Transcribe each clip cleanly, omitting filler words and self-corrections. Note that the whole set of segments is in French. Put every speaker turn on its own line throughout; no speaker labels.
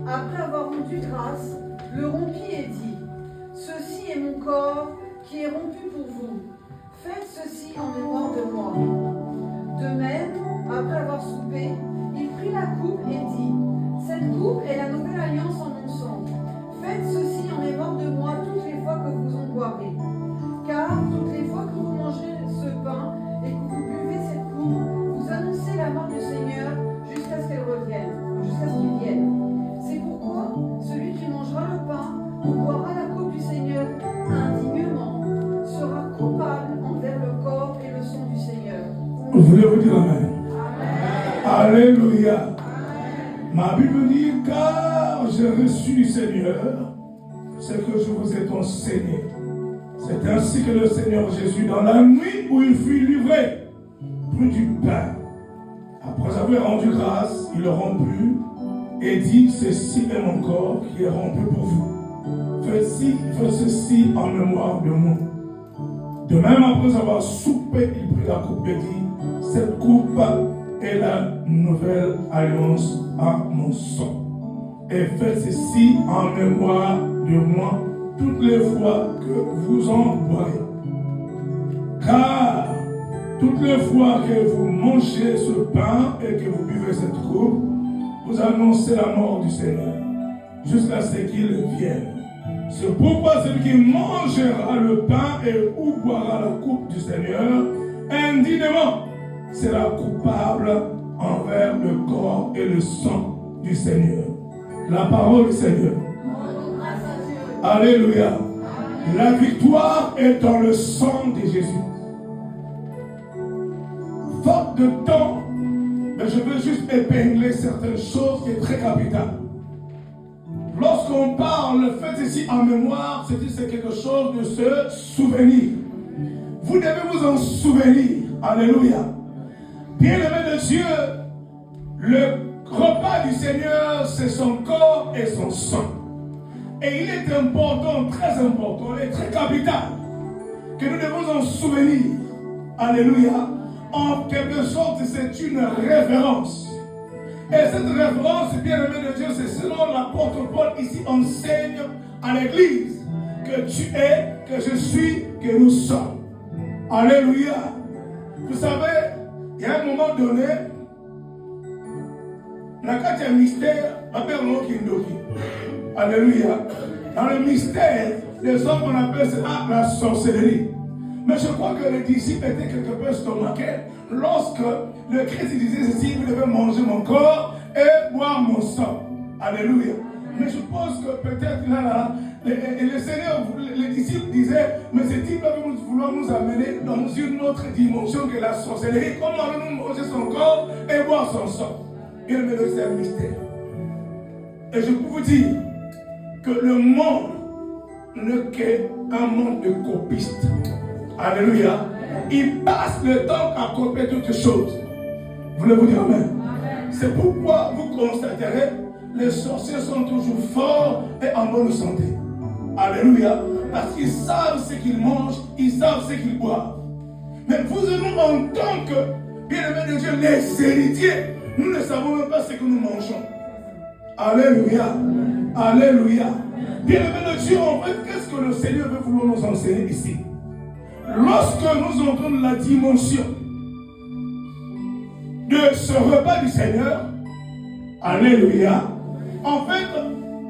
après avoir rendu grâce, le rompit et dit : Ceci est mon corps qui est rompu pour vous. Faites ceci en mémoire de moi. De même, après avoir soupé, il prit la coupe et dit : Cette coupe est la nouvelle alliance en mon sang. Faites ceci en mémoire de moi toutes les fois que vous en boirez. Car toutes les fois que vous mangez ce pain et que vous buvez cette coupe, vous annoncez la mort du Seigneur jusqu'à ce qu'elle revienne, jusqu'à ce qu'il vienne. C'est pourquoi celui qui mangera le pain ou boira la coupe du Seigneur indignement sera coupable envers le corps et le sang du Seigneur.
Voulez-vous dire Amen?
Amen.
Alléluia.
Amen.
Ma Bible dit, car j'ai reçu du Seigneur ce que je vous ai enseigné. C'est ainsi que le Seigneur Jésus, dans la nuit où il fut livré, prit du pain. Après avoir rendu grâce, il le romput et dit, ceci est mon corps qui est rompu pour vous. Faites ceci en mémoire de moi. De même, après avoir soupé, il prit la coupe et dit, cette coupe est la nouvelle alliance à mon sang. Et faites ceci en mémoire de moi toutes les fois que vous en boirez. Car toutes les fois que vous mangez ce pain et que vous buvez cette coupe, vous annoncez la mort du Seigneur jusqu'à ce qu'il vienne. C'est pourquoi celui qui mangera le pain et ou boira la coupe du Seigneur indignement sera coupable envers le corps et le sang du Seigneur. La parole du Seigneur. Alléluia. La victoire est dans le sang de Jésus. Faute de temps, mais je veux juste épingler certaines choses qui sont très capitales. Lorsqu'on parle, faites ici en mémoire, c'est quelque chose de se souvenir. Vous devez vous en souvenir. Alléluia. Bien-aimé de Dieu, le repas du Seigneur, c'est son corps et son sang. Et il est important, très important et très capital que nous devons en souvenir. Alléluia. En quelque sorte, c'est une référence. Et cette référence, bien-aimé de Dieu, c'est selon l'apôtre Paul ici enseigne à l'église que tu es, que je suis, que nous sommes. Alléluia. Vous savez, il y a un moment donné, dans le mystère, alléluia. Dans le mystère, les hommes on appelle ça la sorcellerie. Mais je crois que les disciples étaient quelque peu stomaqués lorsque le Christ disait ceci, vous devez manger mon corps et boire mon sang. Alléluia. Mais je pense que peut-être là, le Seigneur, les disciples disaient, mais ce type va vouloir nous amener dans une autre dimension que la sorcellerie. Comment allons-nous manger son corps et boire son sang? Il me donne un mystère. Et je peux vous dire que le monde n'est qu'un monde de copistes. Alléluia. Il passe le temps à copier toutes choses. Voulez-vous dire Amen? C'est pourquoi vous constaterez les sorciers sont toujours forts et en bonne santé. Alléluia. Parce qu'ils savent ce qu'ils mangent, ils savent ce qu'ils boivent. Mais vous et nous, en tant que bien-aimés de Dieu, les héritiers, nous ne savons même pas ce que nous mangeons. Alléluia. Alléluia. Bien-aimés de Dieu, en fait, qu'est-ce que le Seigneur veut vouloir nous enseigner ici? Lorsque nous entrons dans la dimension de ce repas du Seigneur, alléluia, en fait,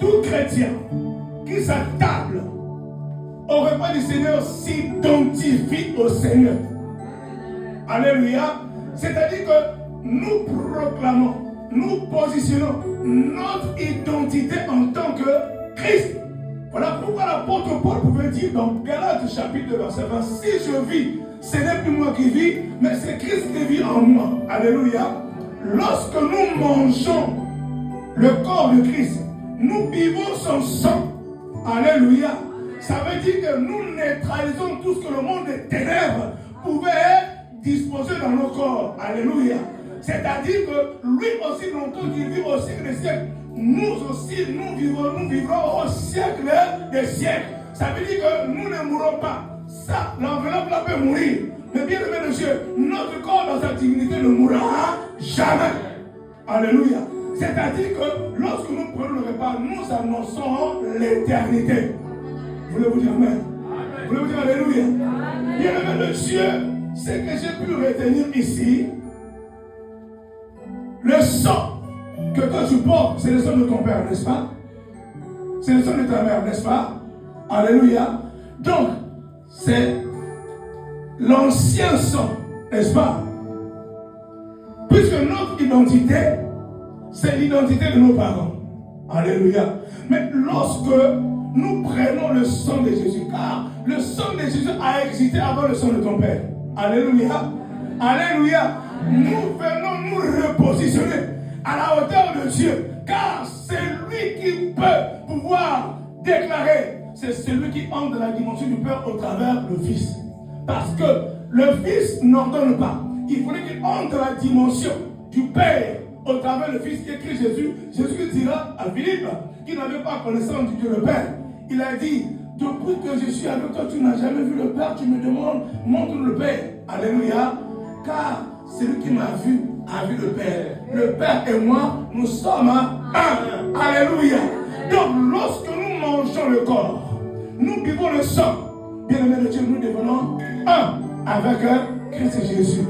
tout chrétien qui s'attable au repas du Seigneur s'identifie au Seigneur. Alléluia. C'est-à-dire que nous proclamons, nous positionnons notre identité en tant que Christ. Voilà pourquoi l'apôtre Paul pouvait dire dans Galates chapitre 2 verset 20, si je vis, ce n'est plus moi qui vis, mais c'est Christ qui vit en moi. Alléluia. Lorsque nous mangeons le corps de Christ, nous buvons son sang. Alléluia. Ça veut dire que nous neutralisons tout ce que le monde des ténèbres pouvait disposer dans nos corps. Alléluia. C'est-à-dire que lui aussi, longtemps qu'il vit au siècle des siècles, nous aussi, nous vivrons au siècle des siècles. Ça veut dire que nous ne mourrons pas. Ça, l'enveloppe là peut mourir. Mais bien aimé de Dieu, notre corps dans sa divinité ne mourra jamais. Alléluia. C'est-à-dire que lorsque nous prenons le repas, nous annonçons l'éternité. Voulez-vous dire Amen? Voulez-vous dire Alléluia? Bien-aimé de Dieu, ce que j'ai pu retenir ici, le sang que toi tu portes, c'est le sang de ton père, n'est-ce pas? C'est le sang de ta mère, n'est-ce pas? Alléluia. Donc, c'est l'ancien sang, n'est-ce pas? Puisque notre identité, c'est l'identité de nos parents. Alléluia. Mais lorsque nous prenons le sang de Jésus, car le sang de Jésus a existé avant le sang de ton père. Alléluia. Alléluia. Nous venons nous repositionner à la hauteur de Dieu, car c'est lui qui peut pouvoir déclarer. C'est celui qui entre dans la dimension du Père au travers le Fils. Parce que le Fils n'ordonne pas. Il fallait qu'il entre dans la dimension du Père au travers le Fils qui est Christ Jésus. Jésus dira à Philippe, qui n'avait pas connaissance du Dieu le Père. Il a dit, depuis que je suis avec toi, tu n'as jamais vu le Père, tu me demandes, montre le Père. Alléluia. Car celui qui m'a vu a vu le Père. Le Père et moi, nous sommes un. Alléluia. Donc, lorsque nous mangeons le corps, nous buvons le sang, bien-aimés de Dieu, nous devenons un avec Christ Jésus.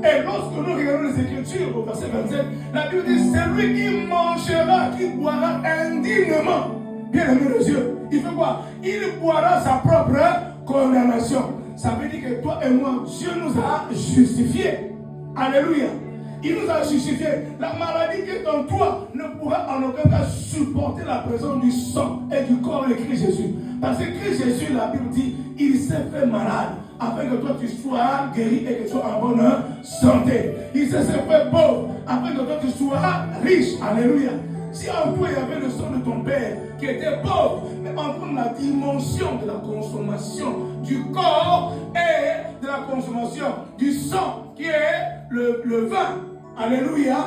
Et lorsque nous regardons les Écritures, au verset 27, la Bible dit, c'est lui qui mangera, qui boira indignement. Bien-aimé de Dieu, il fait quoi? Il boira sa propre condamnation. Ça veut dire que toi et moi, Dieu nous a justifiés. Alléluia. Il nous a justifiés. La maladie qui est en toi ne pourra en aucun cas supporter la présence du sang et du corps de Christ Jésus. Parce que Christ Jésus, la Bible dit, il s'est fait malade afin que toi tu sois guéri et que tu sois en bonne santé. Il s'est fait pauvre afin que toi tu sois riche. Alléluia. Si en toi il y avait le sang de ton père qui était pauvre, mais en toi la dimension de la consommation du corps et de la consommation du sang qui est le vin. Alléluia.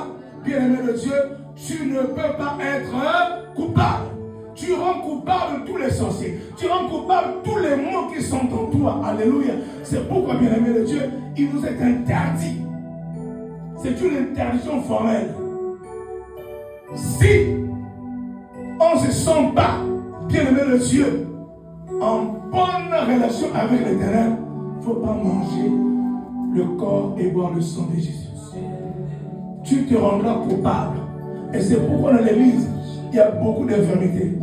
Bien-aimé de Dieu, tu ne peux pas être coupable. Tu rends coupable tous les sorciers. Tu rends coupable tous les maux qui sont en toi. Alléluia. C'est pourquoi, bien-aimé de Dieu, il nous est interdit. C'est une interdiction formelle. Si on ne se sent pas, bien-aimé de Dieu, en bonne relation avec l'Éternel, il ne faut pas manger le corps et boire le sang de Jésus. Tu te rendras coupable. Et c'est pourquoi dans l'église, il y a beaucoup d'infirmités.